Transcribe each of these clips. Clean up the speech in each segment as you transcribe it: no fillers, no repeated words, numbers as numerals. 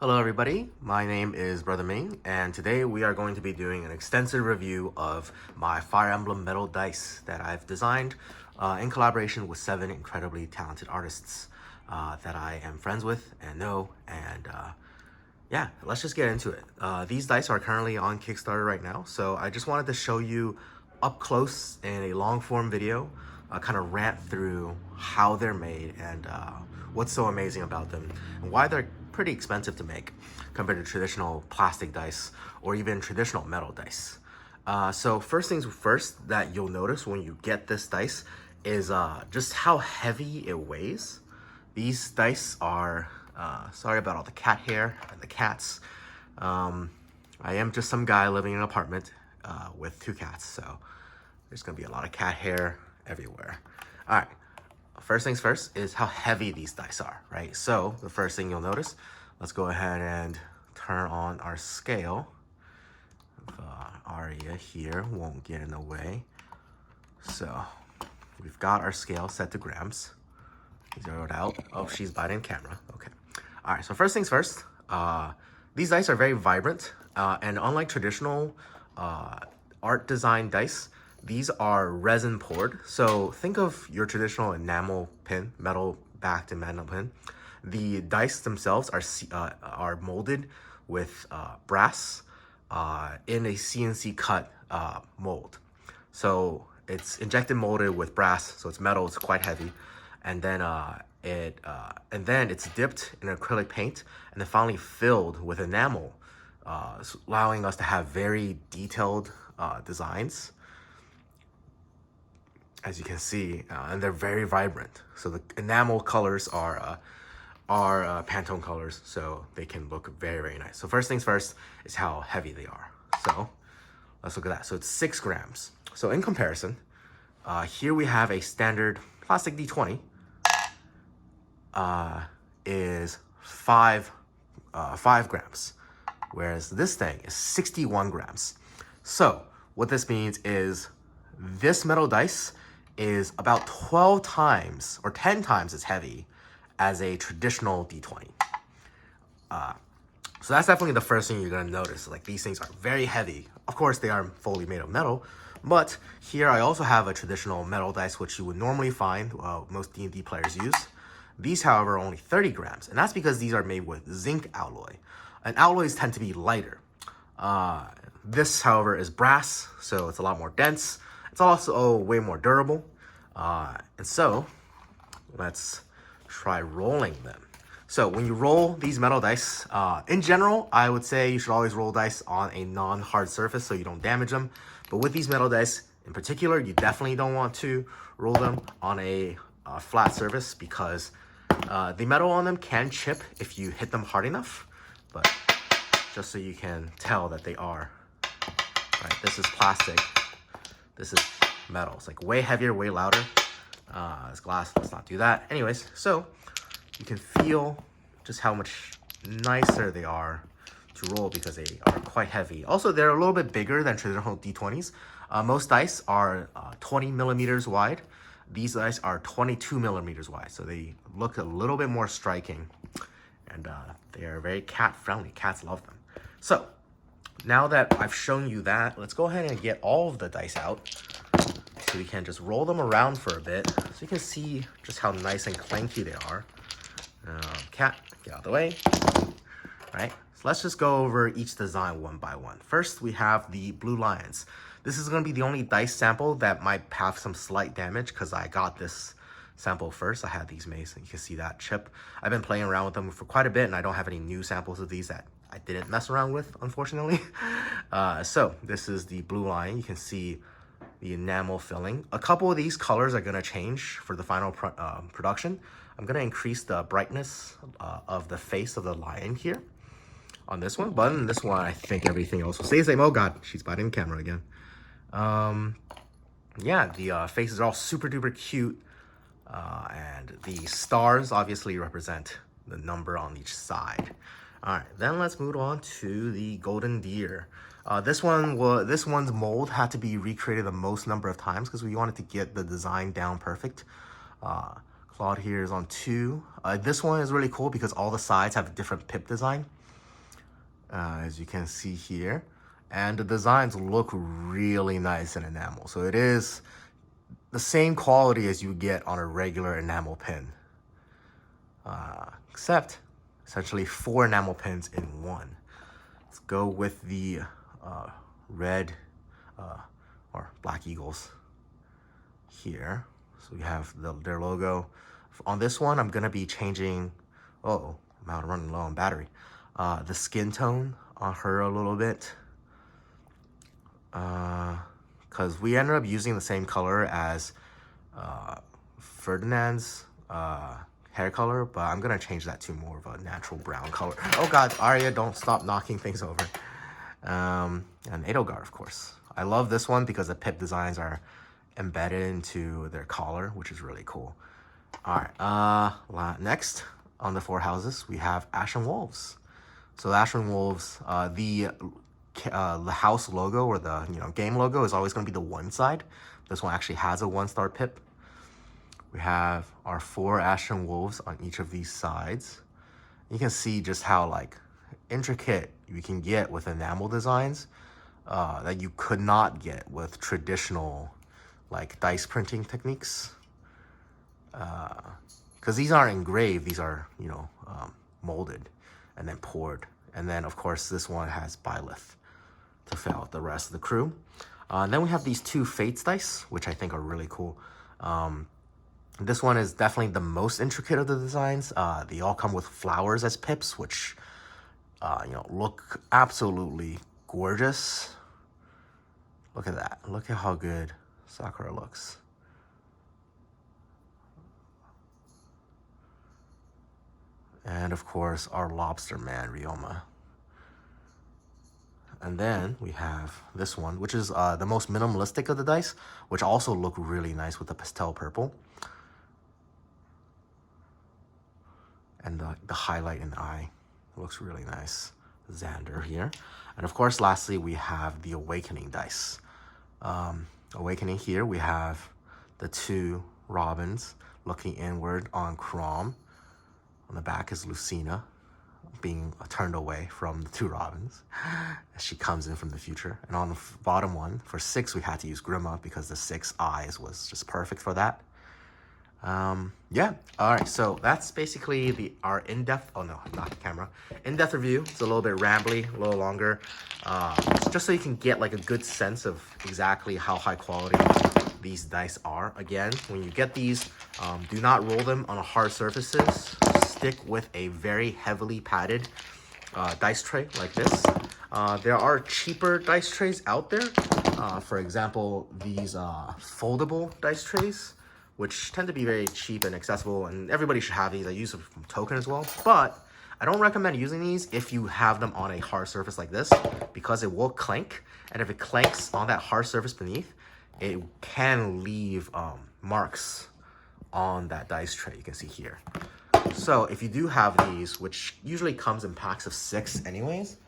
Hello everybody, my name is Brother Ming, and today we are going to be doing an extensive review of my Fire Emblem metal dice that I've designed in collaboration with 7 incredibly talented artists that I am friends with and know, and yeah, let's just get into it. These dice are currently on Kickstarter right now, so I just wanted to show you up close in a long form video, kind of rant through how they're made and what's so amazing about them and why they're pretty expensive to make compared to traditional plastic dice or even traditional metal dice. So first things first that you'll notice when you get this dice is just how heavy it weighs. These dice are, sorry about all the cat hair and the cats. I am just some guy living in an apartment with 2 cats, so there's gonna be a lot of cat hair everywhere. All right, first things first is how heavy these dice are, right? So the first thing you'll notice, let's go ahead and turn on our scale. Aria here won't get in the way. So we've got our scale set to grams. Zeroed out. Oh, she's biting camera. Okay. All right, so first things first, these dice are very vibrant, and unlike traditional art design dice, these are resin poured. So think of your traditional enamel pin, metal backed enamel pin. The dice themselves are molded with brass in a CNC cut mold. So it's injected molded with brass, so it's metal, it's quite heavy, and then it's dipped in acrylic paint and then finally filled with enamel, allowing us to have very detailed designs, as you can see, and they're very vibrant. So the enamel colors are Pantone colors, so they can look very, very nice. So first things first is how heavy they are. So let's look at that. So it's 6 grams. So in comparison, here we have a standard plastic D20 is 5 grams, whereas this thing is 61 grams. So what this means is this metal dice is about 12 times or 10 times as heavy as a traditional D20. So that's definitely the first thing you're gonna notice. Like, these things are very heavy. Of course, they are fully made of metal, but here I also have a traditional metal dice, which you would normally find most D&D players use. These, however, are only 30 grams, and that's because these are made with zinc alloy, and alloys tend to be lighter. This, however, is brass, so it's a lot more dense. It's also way more durable. And so let's try rolling them. So when you roll these metal dice, in general, I would say you should always roll dice on a non-hard surface so you don't damage them. But with these metal dice in particular, you definitely don't want to roll them on a flat surface because the metal on them can chip if you hit them hard enough. But just so you can tell that they are, right? This is plastic. This is metal. It's like way heavier, way louder. It's glass. Let's not do that. Anyways, so you can feel just how much nicer they are to roll because they are quite heavy. Also, they're a little bit bigger than traditional D20s. Most dice are 20 millimeters wide. These dice are 22 millimeters wide, so they look a little bit more striking, and they are very cat friendly. Cats love them. So now that I've shown you that, let's go ahead and get all of the dice out so we can just roll them around for a bit so you can see just how nice and clanky they are. Cat, get out of the way. All right, so let's just go over each design one by one. First, we have the Blue Lions. This is going to be the only dice sample that might have some slight damage because I got this sample first. I had these made, so you can see that chip. I've been playing around with them for quite a bit, and I don't have any new samples of these that I didn't mess around with, unfortunately. So this is the Blue Lion. You can see the enamel filling. A couple of these colors are going to change for the final production. I'm going to increase the brightness of the face of the lion here on this one, but in this one, I think everything else will stay the same. Oh God, she's biting the camera again. Yeah, the faces are all super duper cute, and the stars obviously represent the number on each side. All right, then let's move on to the golden deer. This one's mold had to be recreated the most number of times because we wanted to get the design down perfect. Claude here is on 2. This one is really cool because all the sides have a different pip design. as you can see here. And the designs look really nice in enamel. So it is the same quality as you get on a regular enamel pin, except essentially 4 enamel pins in one. Let's go with the red or black eagles here. So we have their logo. On this one, I'm gonna be changing, I'm running low on battery. The skin tone on her a little bit. Because we ended up using the same color as Ferdinand's hair color, but I'm gonna change that to more of a natural brown color. Oh god, Arya, don't stop knocking things over. And Edelgard, of course. I love this one because the pip designs are embedded into their collar, which is really cool. All right, next on the 4 houses, we have Ashen Wolves. So the Ashen Wolves, the house logo or the game logo is always going to be the one side. This one actually has a 1-star pip. We have our 4 Ashen Wolves on each of these sides. You can see just how intricate you can get with enamel designs that you could not get with traditional dice printing techniques. Because these aren't engraved, these are molded and then poured. And then of course this one has bylith to fill out the rest of the crew. And then we have these 2 Fates dice, which I think are really cool. This one is definitely the most intricate of the designs. They all come with flowers as pips, which look absolutely gorgeous. Look at that. Look at how good Sakura looks. And of course, our lobster man, Ryoma. And then we have this one, which is the most minimalistic of the dice, which also look really nice with the pastel purple. And the highlight in the eye looks really nice. Xander here. And of course, lastly, we have the Awakening dice. Awakening here, we have the 2 Robins looking inward on Chrom. On the back is Lucina being turned away from the 2 Robins as she comes in from the future. And on the bottom one, for 6, we had to use Grima because the 6 eyes was just perfect for that. Yeah, all right, so that's basically our in-depth, oh no, not the camera, in-depth review. It's a little bit rambly, a little longer, just so you can get a good sense of exactly how high quality these dice are. Again, when you get these, do not roll them on hard surfaces. Stick with a very heavily padded dice tray like this. There are cheaper dice trays out there. For example, these foldable dice trays, which tend to be very cheap and accessible, and everybody should have these. I use them from Token as well, but I don't recommend using these if you have them on a hard surface like this, because it will clank, and if it clanks on that hard surface beneath, it can leave marks on that dice tray. You can see here. So if you do have these, which usually comes in packs of 6 anyways,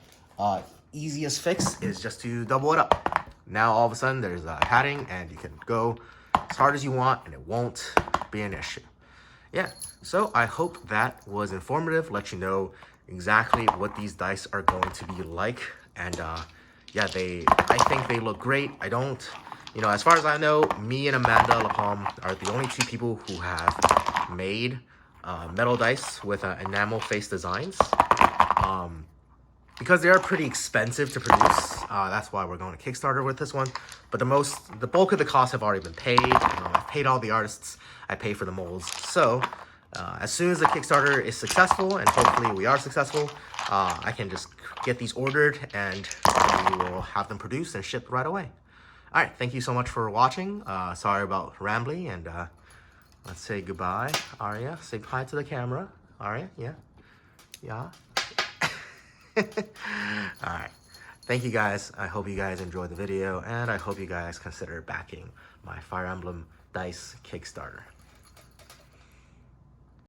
easiest fix is just to double it up. Now all of a sudden there's padding and you can go as hard as you want and it won't be an issue. Yeah, so I hope that was informative, let you know exactly what these dice are going to be like. And yeah, I think they look great. I don't, as far as I know, me and Amanda Lapalme are the only 2 people who have made metal dice with enamel face designs. Because they are pretty expensive to produce. That's why we're going to Kickstarter with this one. But the bulk of the costs have already been paid. I've paid all the artists. I pay for the molds. So as soon as the Kickstarter is successful, and hopefully we are successful, I can just get these ordered and we will have them produced and shipped right away. All right, thank you so much for watching. Sorry about rambling, and let's say goodbye. Arya, say hi to the camera. Arya, yeah? Yeah? All right, thank you guys. I hope you guys enjoyed the video, and I hope you guys consider backing my Fire Emblem dice Kickstarter.